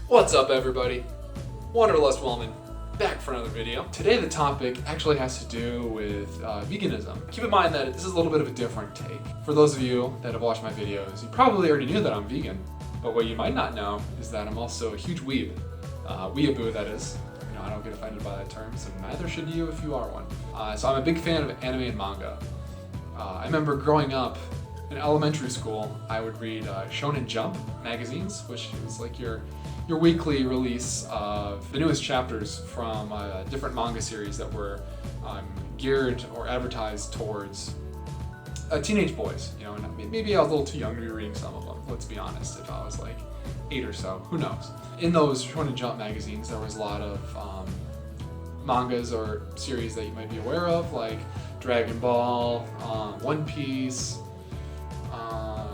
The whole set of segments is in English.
What's up, everybody? Wanderlust Wellman, back for another video. Today the topic actually has to do with veganism. Keep in mind that this is a little bit of a different take. For those of you that have watched my videos, you probably already knew that I'm vegan, but what you might not know is that I'm also a huge weeb. Weeaboo, that is. You know, I don't get offended by that term, so neither should you if you are one. So I'm a big fan of anime and manga. I remember growing up in elementary school, I would read Shonen Jump magazines, which is like your weekly release of the newest chapters from different manga series that were geared or advertised towards teenage boys. You know, and maybe I was a little too young to be reading some of them. Let's be honest. If I was like 8 or so, who knows? In those Shonen Jump magazines, there was a lot of mangas or series that you might be aware of, like Dragon Ball, One Piece. I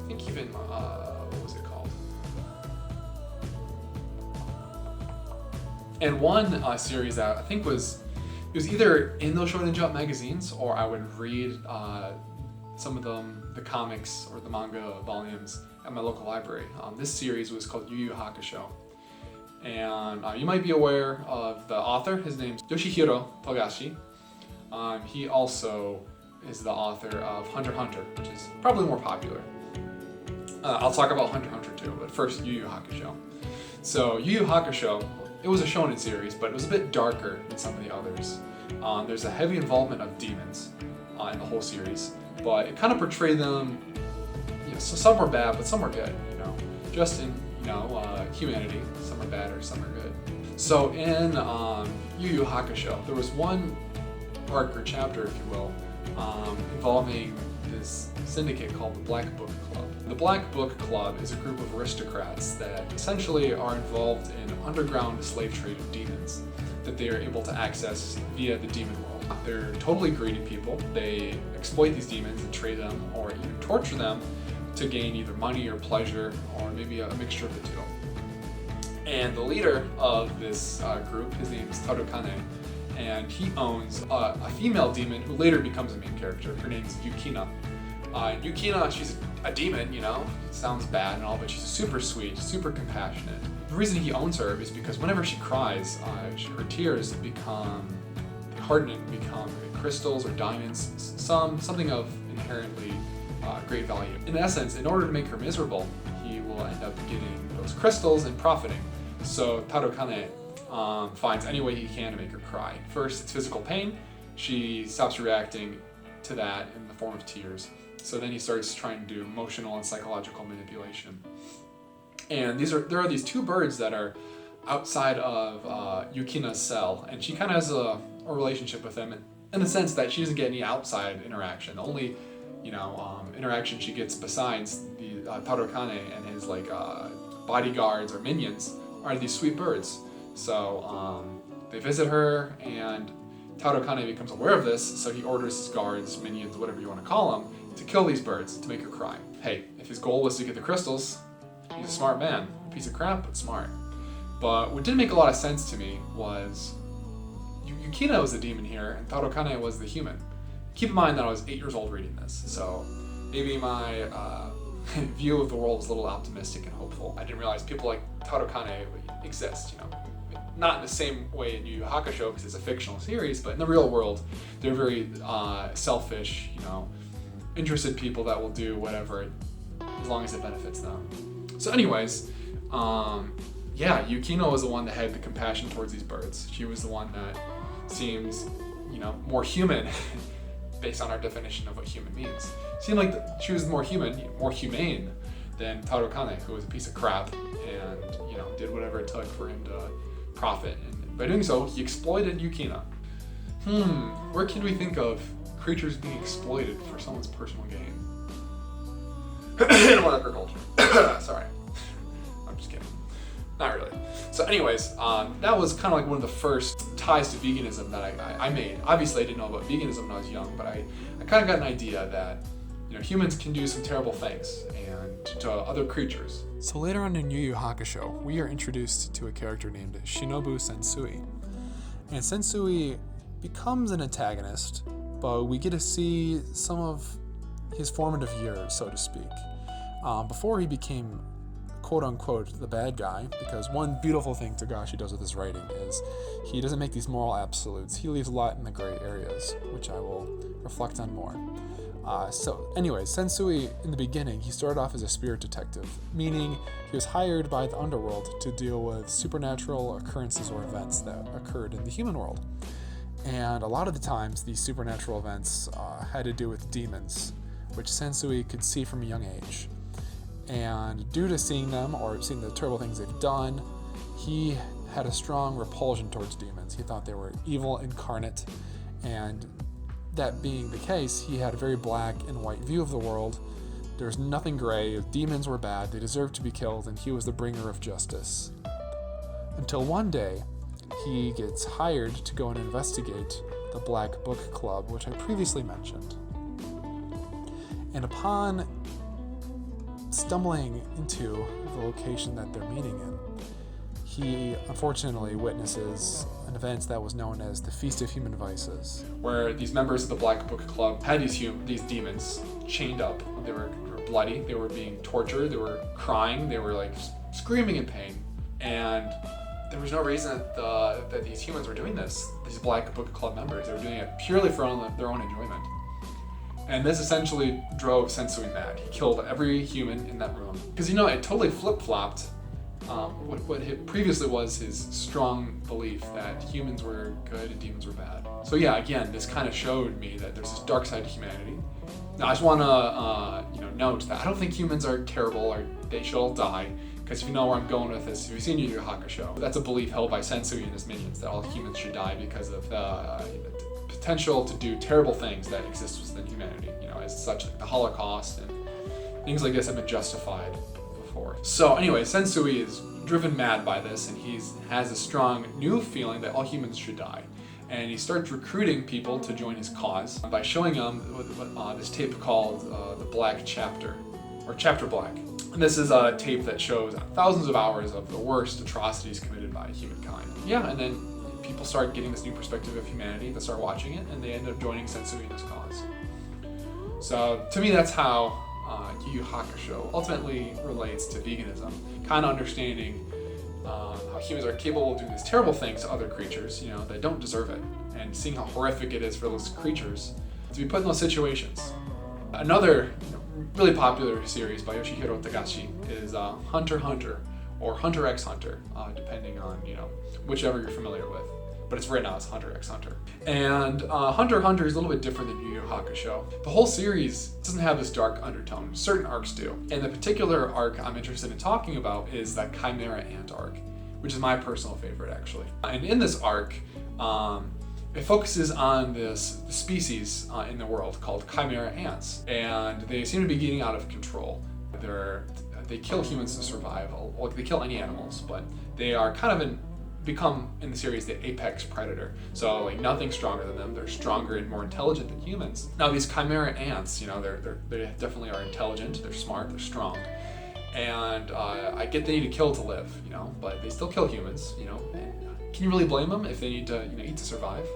think even what was it called? And one series that I think it was either in those Shonen Jump magazines, or I would read some of them, the comics or the manga volumes at my local library. This series was called Yu Hakusho. And you might be aware of the author. His name's Yoshihiro Togashi. He also is the author of Hunter x Hunter, which is probably more popular. I'll talk about Hunter x Hunter too, but first Yu Hakusho. So Yu Hakusho, it was a shonen series, but it was a bit darker than some of the others. There's a heavy involvement of demons in the whole series, but it kind of portrayed them, you know, so some were bad, but some were good, you know, just in, humanity. Some are bad or some are good. So in Yu Hakusho, there was one arc or chapter, if you will, involving this syndicate called the Black Book Club. The Black Book Club is a group of aristocrats that essentially are involved in underground slave trade of demons that they are able to access via the demon world. They're totally greedy people. They exploit these demons and trade them or even torture them to gain either money or pleasure, or maybe a mixture of the two. And the leader of this group, his name is Tarukane, and he owns a female demon who later becomes a main character. Her name is Yukina. Yukina, she's a demon, you know, it sounds bad and all, but she's super sweet, super compassionate. The reason he owns her is because whenever she cries, her tears harden, become crystals or diamonds, something of inherently great value. In essence, in order to make her miserable, he will end up getting those crystals and profiting. So Tarukane finds any way he can to make her cry. First, it's physical pain. She stops reacting to that in the form of tears. So then he starts trying to do emotional and psychological manipulation. And there are these two birds that are outside of Yukina's cell, and she kind of has a relationship with them in the sense that she doesn't get any outside interaction. The only interaction she gets besides the Tarukane and his bodyguards or minions are these sweet birds. So they visit her, and Tarukane becomes aware of this, so he orders his guards, minions, whatever you want to call them, to kill these birds to make her cry. Hey, if his goal was to get the crystals, he's a smart man. A piece of crap, but smart. But what didn't make a lot of sense to me was Yukina was the demon here, and Tarukane was the human. Keep in mind that I was 8 years old reading this, so maybe my view of the world was a little optimistic and hopeful. I didn't realize people like Tarukane exist, you know. Not in the same way in Yu Hakusho because it's a fictional series, but in the real world, they're very selfish, you know, interested people that will do whatever as long as it benefits them. So anyways, Yukino was the one that had the compassion towards these birds. She was the one that seemed, you know, more human based on our definition of what human means. Seemed like she was more human, more humane than Tarukane, who was a piece of crap and, you know, did whatever it took for him to profit. And by doing so, he exploited Yukina. Where can we think of creatures being exploited for someone's personal gain? Animal agriculture. Sorry. I'm just kidding. Not really. So anyways, that was kind of like one of the first ties to veganism that I made. Obviously, I didn't know about veganism when I was young, but I kind of got an idea that, you know, humans can do some terrible things and to other creatures. So later on in Yu Yu Hakusho, we are introduced to a character named Shinobu Sensui. And Sensui becomes an antagonist, but we get to see some of his formative years, so to speak, before he became quote-unquote the bad guy, because one beautiful thing Togashi does with his writing is he doesn't make these moral absolutes. He leaves a lot in the gray areas, which I will reflect on more. So anyway, Sensui, in the beginning, he started off as a spirit detective, meaning he was hired by the underworld to deal with supernatural occurrences or events that occurred in the human world. And a lot of the times, these supernatural events had to do with demons, which Sensui could see from a young age. And due to seeing them, or seeing the terrible things they've done, he had a strong repulsion towards demons. He thought they were evil incarnate, and that being the case, he had a very black and white view of the world. There was nothing gray. Demons were bad, they deserved to be killed, and he was the bringer of justice. Until one day, he gets hired to go and investigate the Black Book Club, which I previously mentioned. And upon stumbling into the location that they're meeting in, he unfortunately witnesses an event that was known as the Feast of Human Vices, where these members of the Black Book Club had these demons chained up. They were bloody, they were being tortured, they were crying, they were like screaming in pain, and there was no reason that these humans were doing this. These Black Book Club members, they were doing it purely for their own enjoyment. And this essentially drove Sensui mad. He killed every human in that room. Because, it totally flip-flopped what previously was his strong belief that humans were good and demons were bad. So yeah, again, this kind of showed me that there's this dark side to humanity. Now, I just want to note that I don't think humans are terrible or they should all die. Because if you know where I'm going with this, if you've seen Yu Hakusho, that's a belief held by Sensui and his minions that all humans should die because of the potential to do terrible things that exist within humanity. As such, like the Holocaust and things like this have been justified before. So anyway, Sensui is driven mad by this, and he has a strong new feeling that all humans should die. And he starts recruiting people to join his cause by showing them this tape called the Black Chapter, or Chapter Black. And this is a tape that shows thousands of hours of the worst atrocities committed by humankind. Yeah, and then people start getting this new perspective of humanity. They start watching it, and they end up joining Sensui in his cause. So to me, that's how Yu Hakusho ultimately relates to veganism. Kind of understanding how humans are capable of doing these terrible things to other creatures, that don't deserve it, and seeing how horrific it is for those creatures to be put in those situations. Another really popular series by Yoshihiro Togashi is Hunter x Hunter, or Hunter x Hunter, depending on whichever you're familiar with. But it's written out as Hunter x Hunter. And Hunter x Hunter is a little bit different than Yu Yu Hakusho. The whole series doesn't have this dark undertone. Certain arcs do. And the particular arc I'm interested in talking about is the Chimera Ant arc, which is my personal favorite, actually. And in this arc, it focuses on this species in the world called Chimera Ants. And they seem to be getting out of control. They kill humans to survive. Well, they kill any animals, but they are kind of become in the series the apex predator. So nothing's stronger than them. They're stronger and more intelligent than humans. Now these Chimera Ants, they definitely are intelligent. They're smart. They're strong. And I get they need to kill to live, but they still kill humans, And can you really blame them if they need to eat to survive?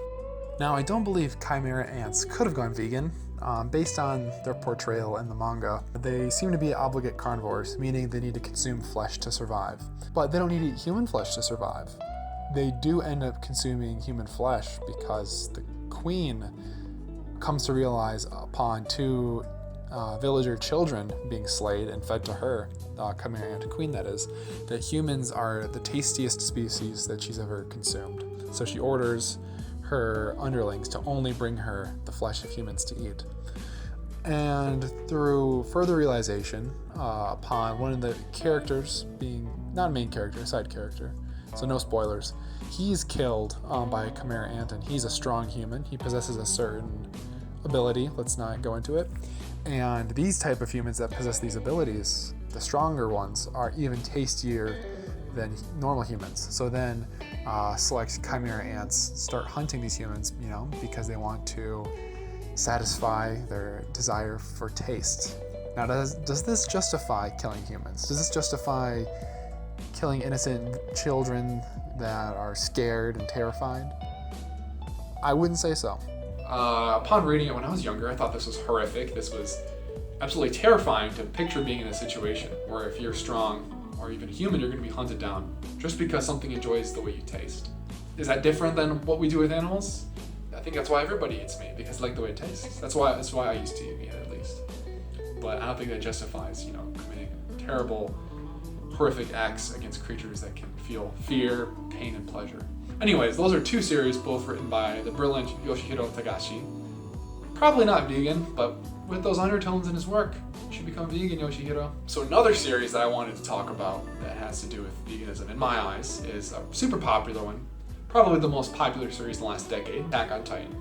Now, I don't believe Chimera Ants could have gone vegan. Based on their portrayal in the manga, they seem to be obligate carnivores, meaning they need to consume flesh to survive. But they don't need to eat human flesh to survive. They do end up consuming human flesh because the queen comes to realize upon two villager children being slayed and fed to her, Chimera Ant queen that is, that humans are the tastiest species that she's ever consumed. So she orders her underlings to only bring her the flesh of humans to eat. And through further realization, upon one of the characters being, not a main character, a side character, so no spoilers, he's killed by a Chimera Ant, and he's a strong human. He possesses a certain ability, let's not go into it. And these type of humans that possess these abilities, the stronger ones, are even tastier than normal humans. So then select Chimera Ants start hunting these humans, because they want to satisfy their desire for taste. Now, does this justify killing humans? Does this justify killing innocent children that are scared and terrified? I wouldn't say so. Upon reading it when I was younger, I thought this was horrific. This was absolutely terrifying to picture being in a situation where if you're strong or even a human, you're going to be hunted down just because something enjoys the way you taste. Is that different than what we do with animals? I think that's why everybody eats meat, because they like the way it tastes. That's why I used to eat meat, at least. But I don't think that justifies, committing terrible, horrific acts against creatures that can feel fear, pain, and pleasure. Anyways, those are two series, both written by the brilliant Yoshihiro Tagashi. Probably not vegan, but with those undertones in his work, you should become vegan, Yoshihiro. So another series that I wanted to talk about that has to do with veganism, in my eyes, is a super popular one. Probably the most popular series in the last decade, Attack on Titan.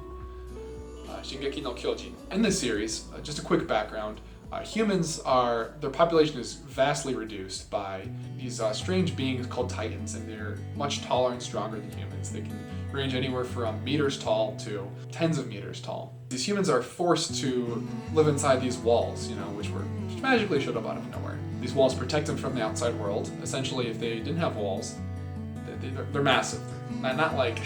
Shingeki no Kyojin. In this series, just a quick background, their population is vastly reduced by these strange beings called Titans, and they're much taller and stronger than humans. They can range anywhere from meters tall to tens of meters tall. These humans are forced to live inside these walls, which magically showed up out of nowhere. These walls protect them from the outside world. Essentially, if they didn't have walls, they're massive. Not like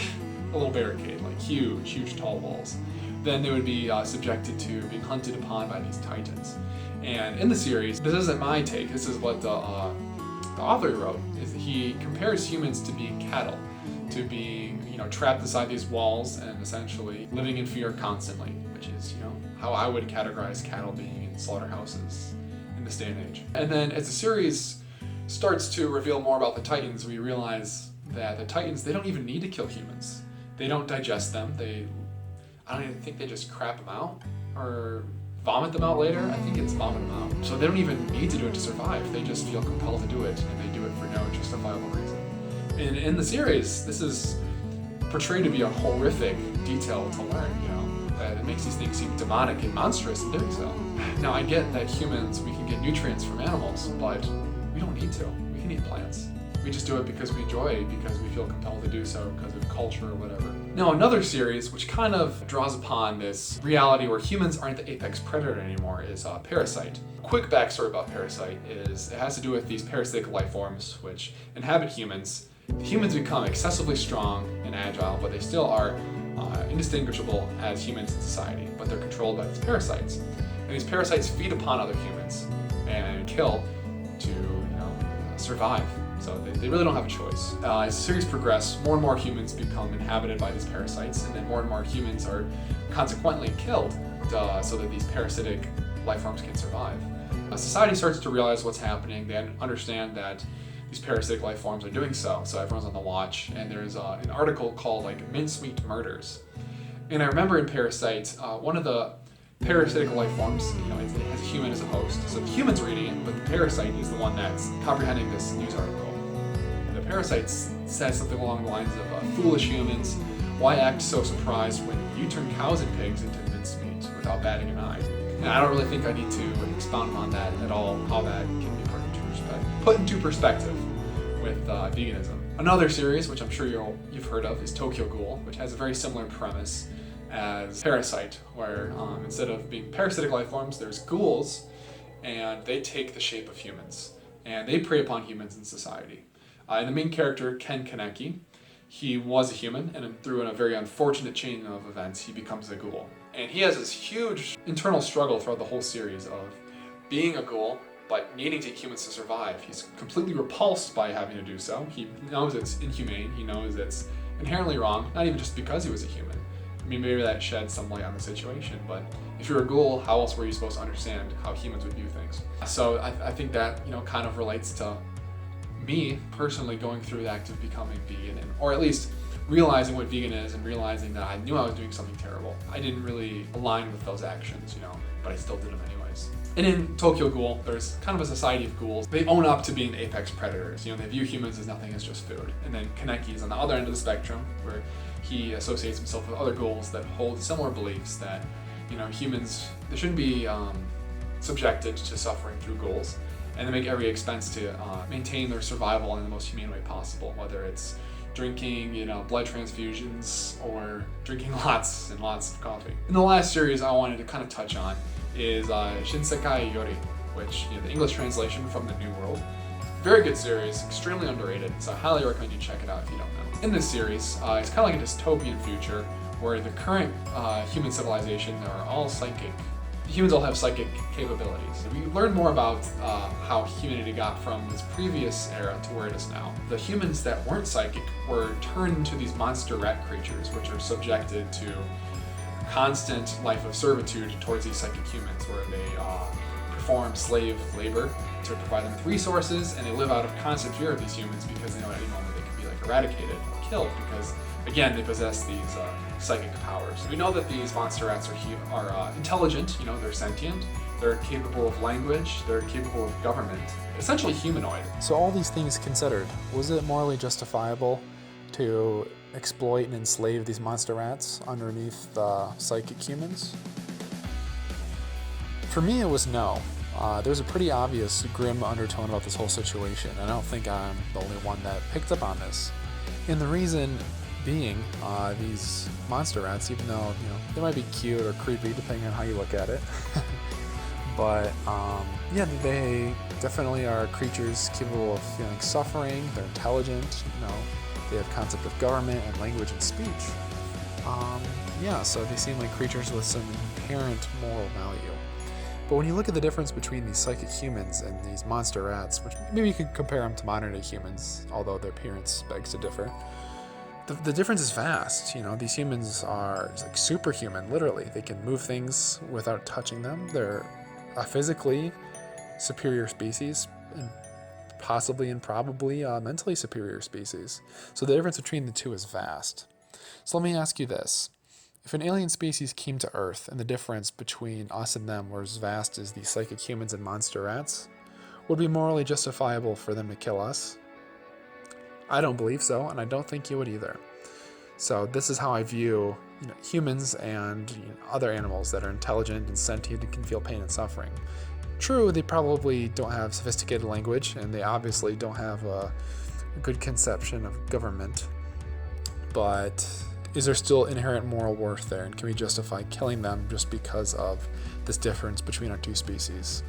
a little barricade, like huge tall walls. Then they would be subjected to being hunted upon by these Titans. And in the series, this isn't my take, this is what the author wrote, is he compares humans to being cattle, to being trapped inside these walls and essentially living in fear constantly, which is how I would categorize cattle being in slaughterhouses in this day and age. And then as the series starts to reveal more about the Titans, we realize that the Titans, they don't even need to kill humans. They don't digest them. I don't even think they just crap them out or vomit them out later. I think it's vomit them out. So they don't even need to do it to survive. They just feel compelled to do it, and they do it for no justifiable reason. And in the series, this is portrayed to be a horrific detail to learn, that it makes these things seem demonic and monstrous in doing so. Now, I get that humans, we can get nutrients from animals, but we don't need to. We can eat plants. We just do it because we enjoy it, because we feel compelled to do so because of culture or whatever. Now, another series which kind of draws upon this reality where humans aren't the apex predator anymore is Parasite. Quick backstory about Parasite is it has to do with these parasitic life forms which inhabit humans. The humans become excessively strong and agile, but they still are indistinguishable as humans in society, but they're controlled by these parasites. And these parasites feed upon other humans and kill to survive. So they really don't have a choice. As the series progresses, more and more humans become inhabited by these parasites, and then more and more humans are consequently killed so that these parasitic life forms can survive. Society starts to realize what's happening. They understand that these parasitic life forms are doing so everyone's on the watch. And there's an article called Mincemeat Murders. And I remember in Parasite, one of the parasitic life forms, it has a human as a host. So the human's reading it, but the parasite is the one that's comprehending this news article. The parasite says something along the lines of, foolish humans, why act so surprised when you turn cows and pigs into mincemeat without batting an eye? And I don't really think I need to expound on that at all, how that can be put into perspective with veganism. Another series, which I'm sure you've heard of, is Tokyo Ghoul, which has a very similar premise as Parasite, where instead of being parasitic life forms, there's ghouls, and they take the shape of humans, and they prey upon humans in society. And the main character, Ken Kaneki, he was a human, and through a very unfortunate chain of events, he becomes a ghoul. And he has this huge internal struggle throughout the whole series of being a ghoul, but needing to eat humans to survive. He's completely repulsed by having to do so. He knows it's inhumane, he knows it's inherently wrong, not even just because he was a human. I mean, maybe that sheds some light on the situation, but if you're a ghoul, how else were you supposed to understand how humans would view things? So I think that, kind of relates to me personally going through the act of becoming vegan, or at least realizing what vegan is and realizing that I knew I was doing something terrible. I didn't really align with those actions, but I still did them anyways. And in Tokyo Ghoul, there's kind of a society of ghouls. They own up to being the apex predators. They view humans as nothing as just food. And then Kaneki is on the other end of the spectrum, where he associates himself with other ghouls that hold similar beliefs that, humans, they shouldn't be subjected to suffering through ghouls, and they make every expense to maintain their survival in the most humane way possible, whether it's drinking, blood transfusions, or drinking lots and lots of coffee. In the last series I wanted to kind of touch on is Shinsekai Yori, which, the English translation from the New World. Very good series, extremely underrated, so I highly recommend you check it out if you don't know. In this series, it's kind of like a dystopian future where the current human civilization are all psychic. humans all have psychic capabilities. We learn more about how humanity got from this previous era to where it is now. The humans that weren't psychic were turned into these monster rat creatures, which are subjected to constant life of servitude towards these psychic humans, where they perform slave labor to provide them with resources, and they live out of constant fear of these humans because they know at any moment they can be like eradicated or killed because, again, they possess these psychic powers. We know that these monster rats are intelligent, they're sentient, they're capable of language, they're capable of government, essentially humanoid. So all these things considered, was it morally justifiable to exploit and enslave these monster rats underneath psychic humans? For me, it was no. There's a pretty obvious grim undertone about this whole situation, and I don't think I'm the only one that picked up on this. And the reason being, these monster rats, even though they might be cute or creepy depending on how you look at it, but yeah, they definitely are creatures capable of feeling suffering. They're intelligent. They have concept of government and language and speech. Yeah, so they seem like creatures with some inherent moral value. But when you look at the difference between these psychic humans and these monster rats, which maybe you could compare them to modern day humans, although their appearance begs to differ, the difference is vast. These humans are like superhuman, literally. They can move things without touching them. They're a physically superior species, and possibly and probably mentally superior species. So the difference between the two is vast. So let me ask you this. If an alien species came to Earth and the difference between us and them were as vast as the psychic humans and monster rats, would it be morally justifiable for them to kill us? I don't believe so, and I don't think you would either. So this is how I view humans and other animals that are intelligent and sentient and can feel pain and suffering. True, they probably don't have sophisticated language, and they obviously don't have a good conception of government, but is there still inherent moral worth there, and can we justify killing them just because of this difference between our two species?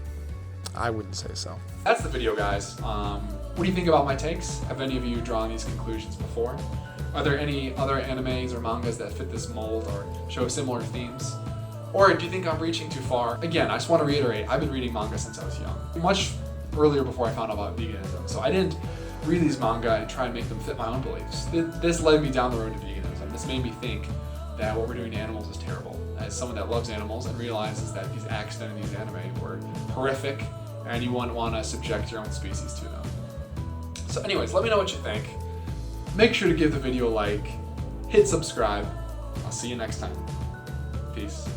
I wouldn't say so. That's the video, guys. What do you think about my takes? Have any of you drawn these conclusions before? Are there any other animes or mangas that fit this mold or show similar themes? Or do you think I'm reaching too far? Again, I just want to reiterate, I've been reading manga since I was young. Much earlier before I found out about veganism. So I didn't read these manga and try and make them fit my own beliefs. This led me down the road to veganism. This made me think that what we're doing to animals is terrible. As someone that loves animals and realizes that these acts done in these anime were horrific, and you wouldn't want to subject your own species to them. So anyways, let me know what you think. Make sure to give the video a like, hit subscribe. I'll see you next time. Peace.